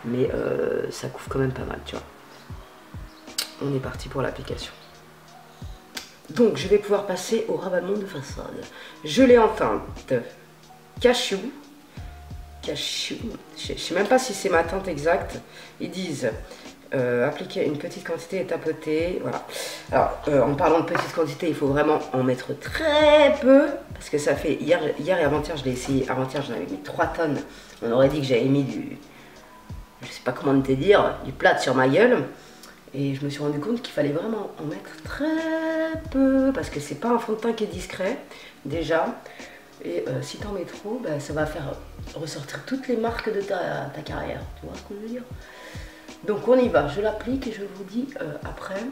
mais ça couvre quand même pas mal, tu vois. On est parti pour l'application. Donc je vais pouvoir passer au ravalement de façade. Je l'ai en teinte cashew. Cashew. Je sais même pas si c'est ma teinte exacte. Ils disent appliquer une petite quantité et tapoter. Voilà. Alors en parlant de petite quantité, il faut vraiment en mettre très peu. Parce que ça fait hier et avant-hier, je l'ai essayé. Avant-hier, j'en avais mis 3 tonnes. On aurait dit que j'avais mis du... Je sais pas comment te dire, du plat sur ma gueule. Et je me suis rendu compte qu'il fallait vraiment en mettre très peu. Parce que c'est pas un fond de teint qui est discret, déjà. Et si t'en mets trop, bah, ça va faire ressortir toutes les marques de ta carrière. Tu vois ce que je veux dire? Donc on y va, je l'applique et je vous dis après.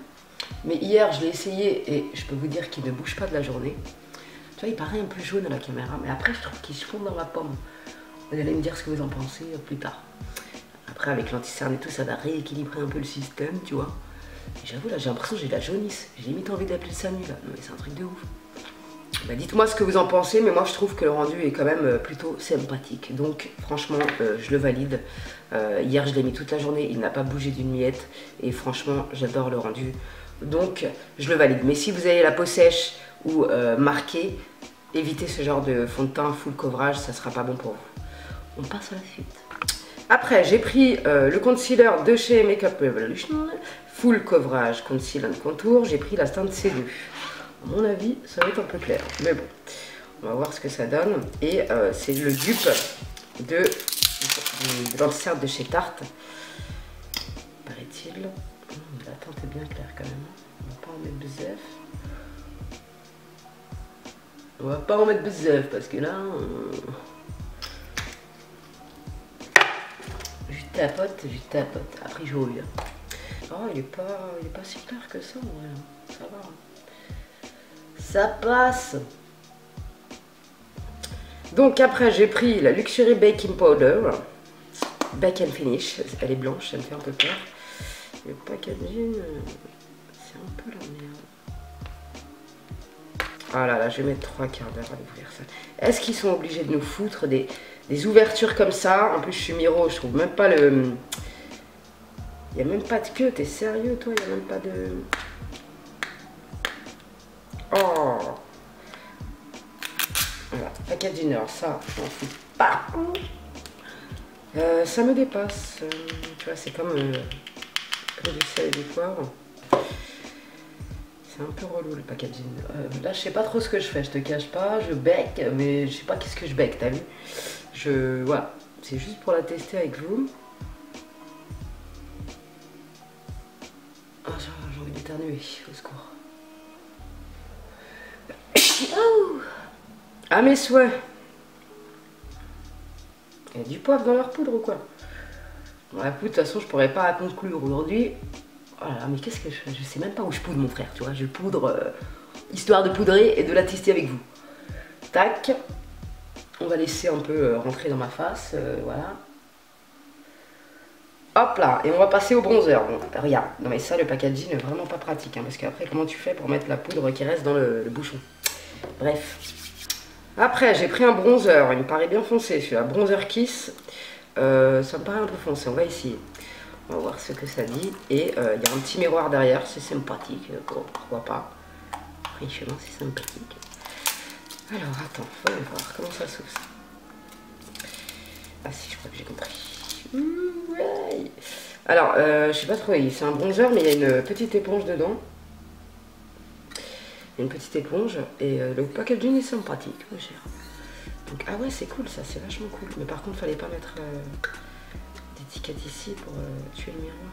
Mais hier, je l'ai essayé et je peux vous dire qu'il ne bouge pas de la journée. Tu vois, il paraît un peu jaune à la caméra. Mais après, je trouve qu'il se fond dans la pomme. Vous allez me dire ce que vous en pensez plus tard. Après, avec l'anti-cerne et tout, ça va rééquilibrer un peu le système, tu vois. J'avoue, là, j'ai l'impression que j'ai de la jaunisse. J'ai limite envie d'appeler ça nu, là. Non, mais c'est un truc de ouf. Bah, dites-moi ce que vous en pensez, mais moi, je trouve que le rendu est quand même plutôt sympathique. Donc, franchement, je le valide. Hier, je l'ai mis toute la journée. Il n'a pas bougé d'une miette. Et franchement, j'adore le rendu. Donc, je le valide. Mais si vous avez la peau sèche ou marquée, évitez ce genre de fond de teint full coverage. Ça sera pas bon pour vous. On passe à la suite. Après, j'ai pris le concealer de chez Makeup Revolution, full coverage, conceal and contour. J'ai pris la teinte C2. À mon avis, ça va être un peu clair, mais bon, on va voir ce que ça donne. Et c'est le dupe de l'anti-cerne de chez Tarte, paraît-il. La teinte est bien claire quand même. On va pas en mettre bzef. On va pas en mettre bzef parce que là... Je tapote, après je rouille. Oh, il est pas si clair que ça, en vrai. Ça va. Ça passe. Donc après, j'ai pris la Luxury Baking Powder. Bake and Finish. Elle est blanche, ça me fait un peu peur. Le packaging, c'est un peu la merde. Ah là là, je vais mettre 3 quarts d'heure à ouvrir ça. Est-ce qu'ils sont obligés de nous foutre des ouvertures comme ça? En plus, je suis Miro, je trouve même pas le... Il n'y a même pas de queue, t'es sérieux toi? Il n'y a même pas de... Oh! Voilà, packaging, ça, je m'en fous pas. Ça me dépasse. Tu vois, c'est comme du sel et du poivre. C'est un peu relou le packaging. Là, je sais pas trop ce que je fais, je te cache pas. Je bec, mais je sais pas qu'est-ce que je bec, t'as vu? Voilà, c'est juste pour la tester avec vous. Ah, j'ai envie d'éternuer, au secours. Oh, à mes souhaits. Il y a du poivre dans leur poudre ou quoi? Bon, la poudre, de toute façon, je pourrais pas conclure aujourd'hui. Oh là là, mais qu'est-ce que je fais? Je sais même pas où je poudre, mon frère, tu vois. Je poudre histoire de poudrer et de la tester avec vous. Tac. On va laisser un peu rentrer dans ma face, voilà. Hop là, et on va passer au bronzer. Bon, regarde, non mais ça, le packaging est vraiment pas pratique, hein, parce qu'après, comment tu fais pour mettre la poudre qui reste dans le bouchon? Bref. Après, j'ai pris un bronzer, il me paraît bien foncé, celui-là, Bronzer Kiss. Ça me paraît un peu foncé, on va essayer. On va voir ce que ça dit. Et il y a un petit miroir derrière, c'est sympathique, bon, pourquoi pas. Franchement, c'est sympathique. Alors, attends, faut voir comment ça s'ouvre ça. Ah si, je crois que j'ai compris. Ouais. Alors, je sais pas trop, c'est un bronzer, mais il y a une petite éponge dedans. Une petite éponge et le packaging est sympathique, moi cher. Donc ah ouais, c'est cool ça, c'est vachement cool. Mais par contre, fallait pas mettre d'étiquette ici pour tuer le miroir.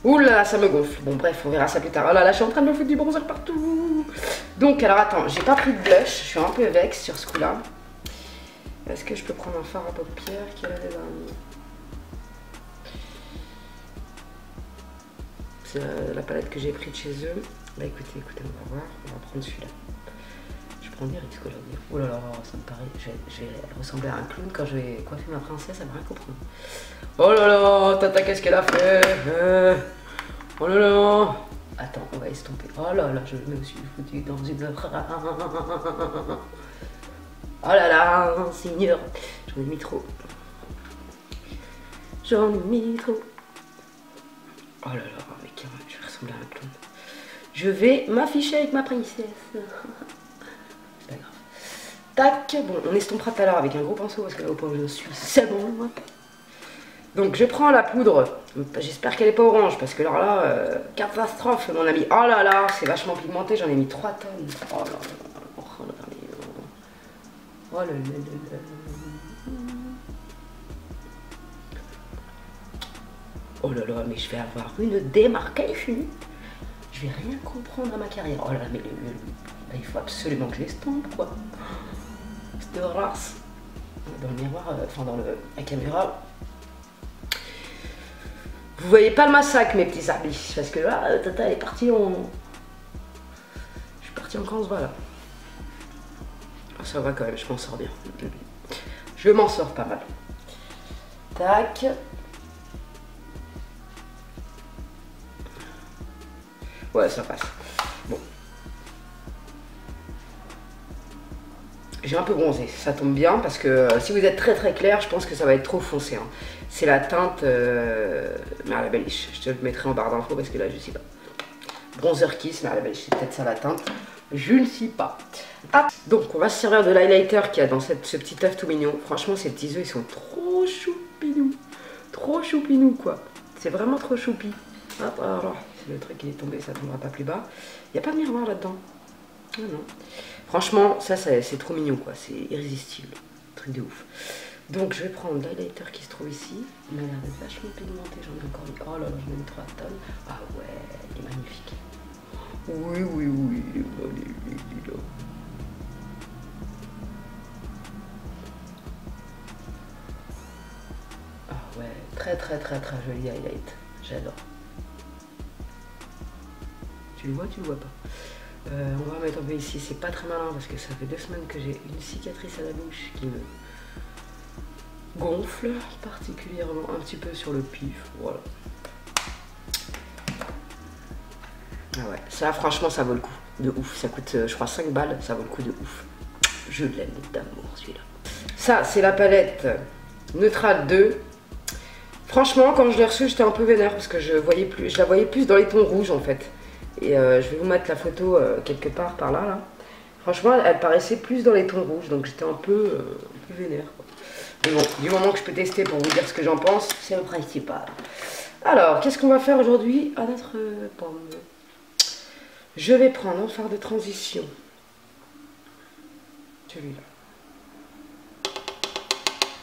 Ouh là là, ça me gonfle. Bon bref, on verra ça plus tard. Oh là là, je suis en train de me foutre du bronzer partout. Donc alors attends, j'ai pas pris de blush, je suis un peu vexe sur ce coup-là. Est-ce que je peux prendre un fard à paupières qui est là dedans? C'est la palette que j'ai pris de chez eux. Bah écoutez, on va voir. On va prendre celui-là. Je prends des risques aujourd'hui. Oh là là, ça me paraît. Je vais ressembler à un clown quand je vais coiffer ma princesse, elle va rien comprendre. Oh là là, tata, qu'est-ce qu'elle a fait? Oh là là. Attends, on va estomper. Oh là là, je me suis foutu dans une... Oh là là, seigneur. J'en ai mis trop. j'en ai mis trop. Oh là là, mais carrément, je vais ressembler à un clown. Je vais m'afficher avec ma princesse. C'est pas grave. Tac, bon, on estompera tout à l'heure avec un gros pinceau parce que là au point où je suis, c'est bon. Donc je prends la poudre, j'espère qu'elle n'est pas orange parce que alors là, catastrophe mon ami. Oh là là, c'est vachement pigmenté, j'en ai mis 3 tonnes. Oh là là, oh là là, oh là là, oh là là, mais je vais avoir une démarcation. Je vais rien comprendre à ma carrière. Oh là là, mais là, il faut absolument que je l'estompe quoi. C'est de race. Dans le miroir, enfin dans la caméra. Vous voyez pas le massacre mes petits arbis, parce que là, Tata elle est partie en... Je suis partie en canvas là. Oh, ça va quand même, je m'en sors bien. Je m'en sors pas mal. Tac. Ouais, ça passe. Bon. J'ai un peu bronzé, ça tombe bien parce que si vous êtes très très clair, je pense que ça va être trop foncé. Hein. C'est la teinte Merla-Beliche. Je te le mettrai en barre d'infos parce que là je sais pas. Bronzer Kiss Merla-Beliche, c'est peut-être ça la teinte. Je ne sais pas. Ah, donc on va se servir de l'highlighter qu'il y a dans ce petit œuf tout mignon. Franchement ces petits œufs ils sont trop choupinous. Trop choupinous quoi. C'est vraiment trop choupi. Hop, alors le truc il est tombé, ça ne tombera pas plus bas. Il n'y a pas de miroir là-dedans. Non, non. Franchement, ça c'est trop mignon quoi, c'est irrésistible, truc de ouf. Donc je vais prendre l'highlighter qui se trouve ici, il m'a l'air d'être vachement pigmenté, j'en ai encore mis, oh là là, j'en ai mis 3 tonnes. Ah ouais, il est magnifique. Oui, oui, oui, il est magnifique, là. Ah ouais, très très très très joli highlight, j'adore. Tu le vois, tu le vois pas? On va mettre un peu ici, c'est pas très malin parce que ça fait 2 semaines que j'ai une cicatrice à la bouche qui me gonfle particulièrement un petit peu sur le pif, voilà. Ah ouais, ça franchement ça vaut le coup, de ouf, ça coûte je crois 5 balles, ça vaut le coup de ouf. Je l'aime d'amour celui-là. Ça c'est la palette Neutral 2. Franchement quand je l'ai reçue j'étais un peu vénère parce que je la voyais plus dans les tons rouges en fait. Et je vais vous mettre la photo quelque part par là, là. Franchement, elle paraissait plus dans les tons rouges, donc j'étais un peu vénère. Quoi. Mais bon, du moment que je peux tester pour vous dire ce que j'en pense, c'est le principal. Alors, qu'est-ce qu'on va faire aujourd'hui à notre pomme? Je vais prendre un fard de transition. Celui-là.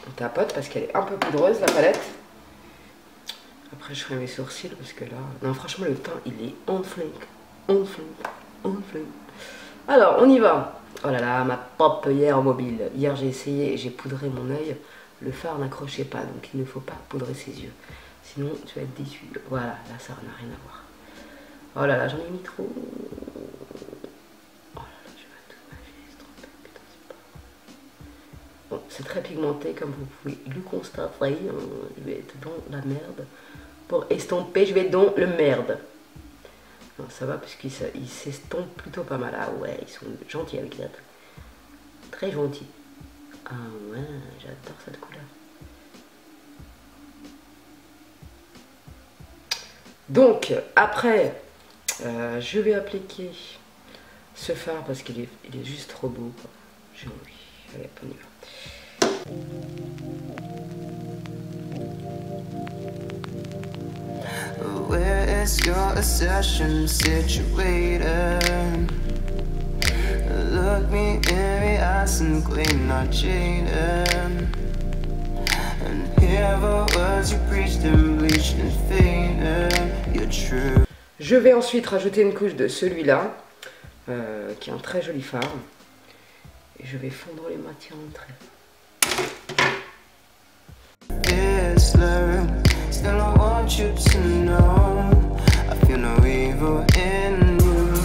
On tapote parce qu'elle est un peu poudreuse, la palette. Après je ferai mes sourcils parce que là... Non franchement le teint il est on flank. On flank. On flank. Alors on y va. Oh là là ma pop hier mobile. Hier j'ai essayé et j'ai poudré mon œil. Le fard n'accrochait pas donc il ne faut pas poudrer ses yeux. Sinon tu vas être déçu. Voilà là ça n'a rien à voir. Oh là là j'en ai mis trop. Oh là là je vais tout m'acheter. Putain c'est pas... Bon c'est très pigmenté comme vous pouvez le constater. Je vais être dans la merde. Pour estomper, je vais dans le merde. Non, ça va parce qu'ils s'estompent plutôt pas mal. Ah ouais, ils sont gentils avec ça. Très gentils. Ah ouais, j'adore cette couleur. Donc, après, je vais appliquer ce fard parce qu'il est juste trop beau. J'ai envie. Allez, on y va. Where is your session situated? Look me in the eyes and gleam not cheating. And hear the words you preached and bleached and faded. You're true. Je vais ensuite rajouter une couche de celui-là, qui est un très joli fard. Et je vais fondre les matières entre elles. Still I want you to know I feel no evil in you.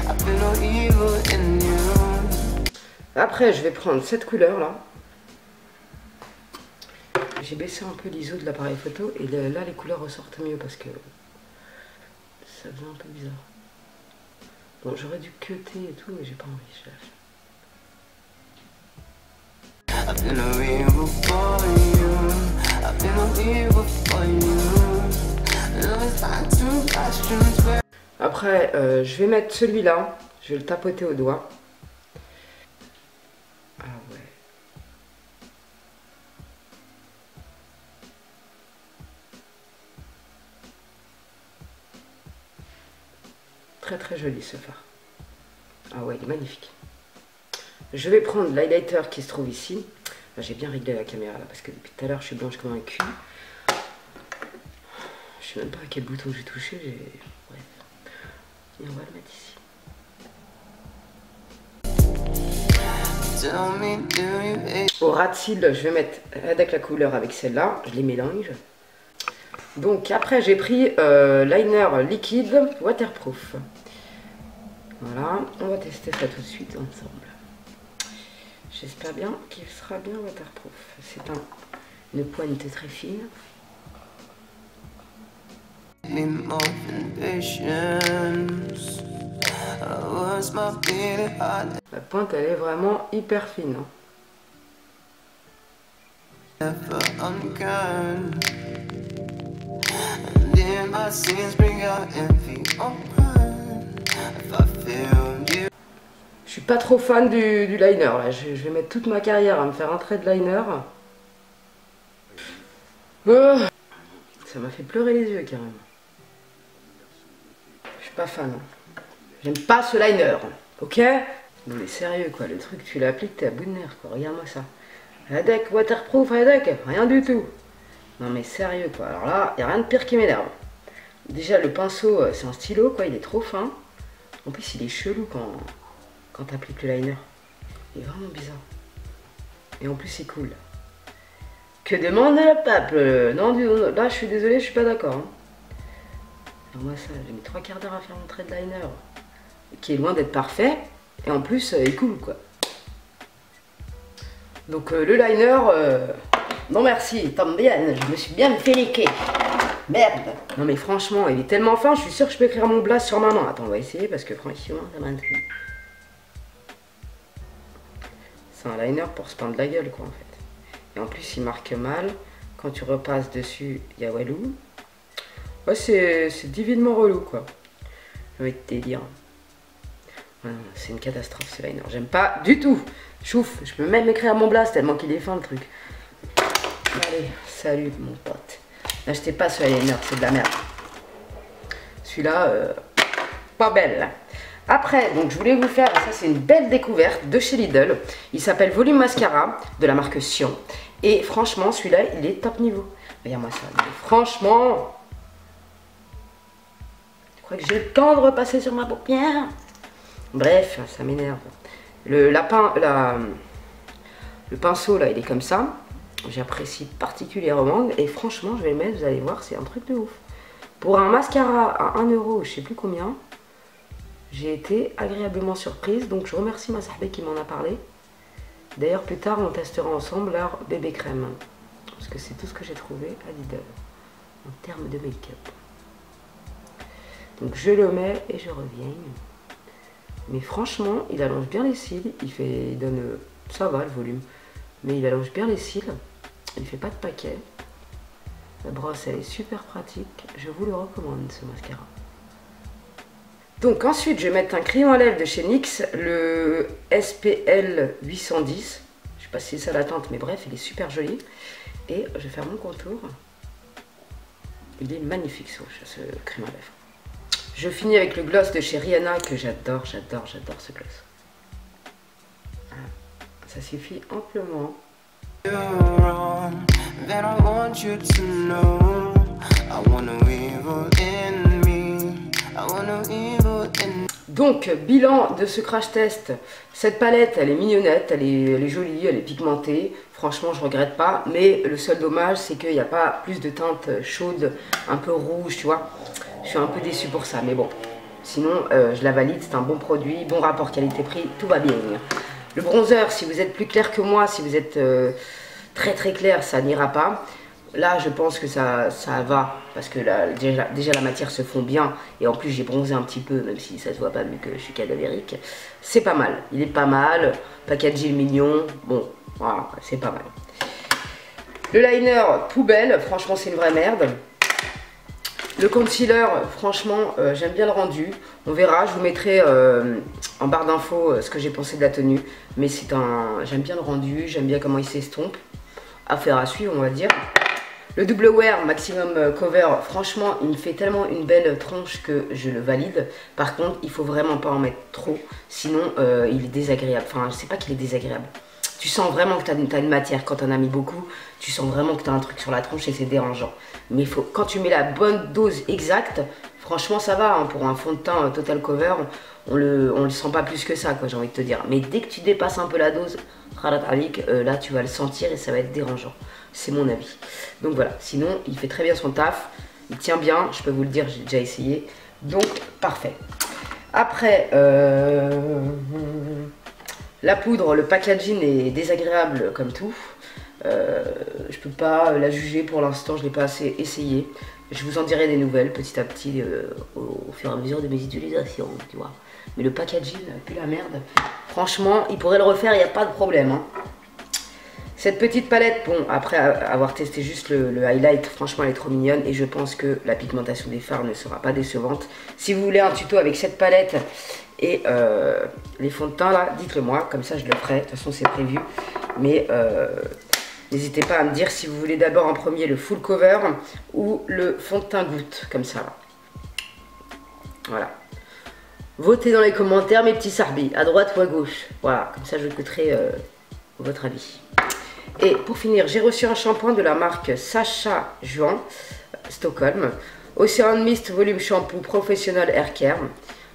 I feel no evil in you. Après je vais prendre cette couleur là. J'ai baissé un peu l'ISO de l'appareil photo et là les couleurs ressortent mieux parce que ça faisait un peu bizarre. Bon j'aurais dû cutter et tout mais j'ai pas envie, je lâche. I feel no evil for you. I feel no evil for questions where Après, je vais mettre celui-là. Je vais le tapoter au doigt. Ah ouais. Très très joli ce fard. Ah ouais, il est magnifique. Je vais prendre l'highlighter qui se trouve ici. J'ai bien réglé la caméra là parce que depuis tout à l'heure je suis blanche comme un cul. Je sais même pas à quel bouton j'ai touché. Bref. Et on va le mettre ici. tell me, do you hate Au ras de cils, je vais mettre avec la couleur avec celle-là. Je les mélange. Donc après j'ai pris liner liquide waterproof. Voilà, on va tester ça tout de suite ensemble. J'espère bien qu'il sera bien waterproof. C'est une pointe très fine. me more than patience? Was my beating heart La pointe elle est vraiment hyper fine. Hein. ever unkind? And in my sins bring out envy or pride. If I failed you, Je suis pas trop fan du liner là. Je vais mettre toute ma carrière à me faire un trait de liner. Ça m'a fait pleurer les yeux carrément. Je suis pas fan. Hein. J'aime pas ce liner. Ok? Non mais sérieux quoi, le truc tu l'appliques, t'es à bout de nerfs quoi. Regarde-moi ça. Adec, waterproof, Adec, rien du tout. Non mais sérieux quoi. Alors là, y a rien de pire qui m'énerve. Déjà le pinceau, c'est un stylo quoi, il est trop fin. En plus il est chelou quand t'appliques le liner. Il est vraiment bizarre. Et en plus il coule. Que demande le peuple? Non, là je suis désolée, je suis pas d'accord. Hein. Alors moi ça, j'ai mis 3 quarts d'heure à faire mon trait de liner. Qui est loin d'être parfait. Et en plus il coule quoi. Donc le liner, non merci, tombe bien, je me suis bien fait liquer. Merde. Non mais franchement, il est tellement fin, je suis sûre que je peux écrire mon blast sur ma main. Attends, on va essayer parce que franchement, ça m'intrigue. C'est un liner pour se peindre la gueule quoi en fait. Et en plus il marque mal. Quand tu repasses dessus, il y a Walou. Ouais, c'est divinement relou quoi. Je vais te dire. C'est une catastrophe ce liner. J'aime pas du tout. Chouf, je peux même écrire mon blast tellement qu'il est fin le truc. Allez, salut mon pote. N'achetez pas ce liner, c'est de la merde. Celui-là, pas belle. Après, donc je voulais vous faire, ça c'est une belle découverte de chez Lidl. Il s'appelle Volume Mascara de la marque Sion. Et franchement, celui-là, il est top niveau. Regarde-moi ça. Mais franchement, je crois que j'ai le temps de repasser sur ma paupière. Bref, ça m'énerve. Le pinceau là, il est comme ça. J'apprécie particulièrement. Et franchement, je vais le mettre, vous allez voir, c'est un truc de ouf. Pour un mascara à 1 €, je sais plus combien, j'ai été agréablement surprise. Donc je remercie ma sahbé qui m'en a parlé. D'ailleurs, plus tard, on testera ensemble leur bébé crème. Parce que c'est tout ce que j'ai trouvé à Lidl en termes de make-up. Donc je le mets et je reviens. Mais franchement, il allonge bien les cils. Il donne, ça va le volume. Mais il allonge bien les cils. Il fait pas de paquet. La brosse, elle est super pratique. Je vous le recommande, ce mascara. Donc ensuite, je vais mettre un crayon à lèvres de chez NYX, le SPL 810. Je sais pas si c'est ça la teinte, mais bref, il est super joli. Et je vais faire mon contour. Il est magnifique ce crayon à lèvres. Je finis avec le gloss de chez Rihanna que j'adore, j'adore, j'adore ce gloss. Ça suffit amplement. you're wrong, then I want you to know I want no evil in me. I want no evil in Donc, bilan de ce crash test. Cette palette, elle est mignonnette, elle est jolie, elle est pigmentée. Franchement, je regrette pas. Mais le seul dommage, c'est qu'il n'y a pas plus de teintes chaudes, un peu rouges, tu vois. Je suis un peu déçue pour ça, mais bon. Sinon, je la valide, c'est un bon produit, bon rapport qualité-prix, tout va bien. Le bronzer, si vous êtes plus clair que moi, si vous êtes très très clair, ça n'ira pas. Là, je pense que ça va, parce que là, déjà la matière se fond bien, et en plus j'ai bronzé un petit peu, même si ça se voit pas vu que je suis cadavérique. C'est pas mal, il est pas mal, packaging mignon, bon, voilà, c'est pas mal. Le liner poubelle, franchement c'est une vraie merde. Le concealer, franchement, j'aime bien le rendu. On verra, je vous mettrai en barre d'infos ce que j'ai pensé de la tenue. Mais c'est j'aime bien le rendu, j'aime bien comment il s'estompe. Affaire à suivre, on va dire. Le double wear maximum cover, franchement, il me fait tellement une belle tronche que je le valide. Par contre, il faut vraiment pas en mettre trop, sinon il est désagréable. Enfin, je sais pas qu'il est désagréable. Tu sens vraiment que tu as une matière, quand tu en as mis beaucoup, tu sens vraiment que tu as un truc sur la tronche et c'est dérangeant. Mais quand tu mets la bonne dose exacte, franchement ça va, hein, pour un fond de teint total cover, on le sent pas plus que ça, quoi, j'ai envie de te dire. Mais dès que tu dépasses un peu la dose, là tu vas le sentir et ça va être dérangeant. C'est mon avis. Donc voilà, sinon il fait très bien son taf, il tient bien, je peux vous le dire, j'ai déjà essayé. Donc parfait. Après, la poudre, le packaging est désagréable comme tout. Je peux pas la juger pour l'instant, je l'ai pas assez essayé. Je vous en dirai des nouvelles petit à petit au fur et à mesure de mes utilisations, tu vois. Mais le packaging, pue la merde. Franchement, il pourrait le refaire, il n'y a pas de problème. Hein. Cette petite palette, bon, après avoir testé juste le highlight, franchement elle est trop mignonne et je pense que la pigmentation des fards ne sera pas décevante. Si vous voulez un tuto avec cette palette et les fonds de teint là, dites-le moi, comme ça je le ferai, de toute façon c'est prévu. Mais n'hésitez pas à me dire si vous voulez d'abord en premier le full cover ou le fond de teint goutte, comme ça là. Voilà. Votez dans les commentaires mes petits sarbis, à droite ou à gauche. Voilà, comme ça je écouterai votre avis. Et pour finir, j'ai reçu un shampoing de la marque Sacha Juan, Stockholm. Ocean Mist Volume Shampoo Professional Hair Care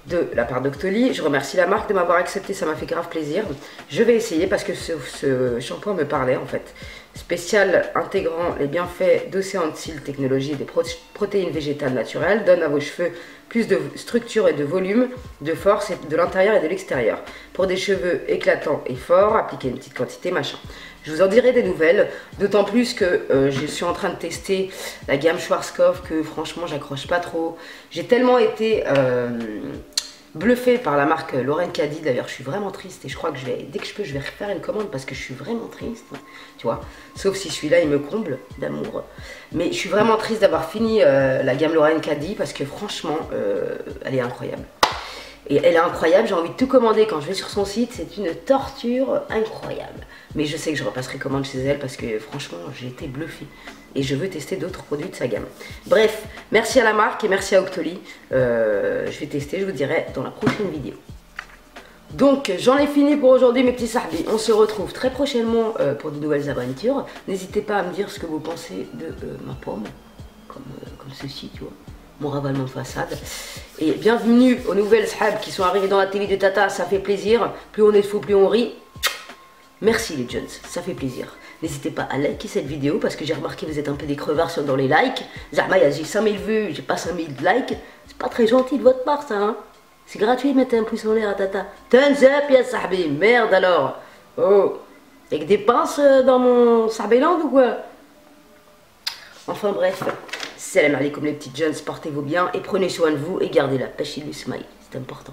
de la part d'Octoly. Je remercie la marque de m'avoir accepté, ça m'a fait grave plaisir. Je vais essayer parce que ce shampoing me parlait en fait. Spécial intégrant les bienfaits d'Océan Seal Technologie et des protéines végétales naturelles, donne à vos cheveux plus de structure et de volume, de force de l'intérieur et de l'extérieur. Pour des cheveux éclatants et forts, appliquez une petite quantité, machin. Je vous en dirai des nouvelles, d'autant plus que je suis en train de tester la gamme Schwarzkopf que franchement j'accroche pas trop. J'ai tellement été bluffée par la marque Lauren Caddy, d'ailleurs je suis vraiment triste et je crois que dès que je peux je vais refaire une commande parce que je suis vraiment triste, tu vois. Sauf si celui-là il me comble d'amour. Mais je suis vraiment triste d'avoir fini la gamme Lauren Caddy parce que franchement elle est incroyable. Et elle est incroyable, j'ai envie de tout commander quand je vais sur son site, c'est une torture incroyable. Mais je sais que je repasserai commande chez elle parce que franchement j'ai été bluffée. Et je veux tester d'autres produits de sa gamme. Bref, merci à la marque et merci à Octoly. Je vais tester, je vous dirai dans la prochaine vidéo. Donc j'en ai fini pour aujourd'hui mes petits sarbis. On se retrouve très prochainement pour de nouvelles aventures. N'hésitez pas à me dire ce que vous pensez de ma pomme. Comme ceci, tu vois. Mon ravalement de façade. Et bienvenue aux nouvelles sahab qui sont arrivées dans la télé de Tata, ça fait plaisir. Plus on est fou, plus on rit. Merci les Jones, ça fait plaisir. N'hésitez pas à liker cette vidéo parce que j'ai remarqué que vous êtes un peu des crevards dans les likes. Zahma, j'ai 5000 vues, j'ai pas 5000 likes. C'est pas très gentil de votre part ça, hein. C'est gratuit, mettez un pouce en l'air à Tata. Thumbs up, ya sahbi, merde alors. Oh, avec des pinces dans mon sarbéland ou quoi? Enfin bref. Salam alaikum les petites jeunes, portez-vous bien et prenez soin de vous et gardez la pêche et le smile, c'est important.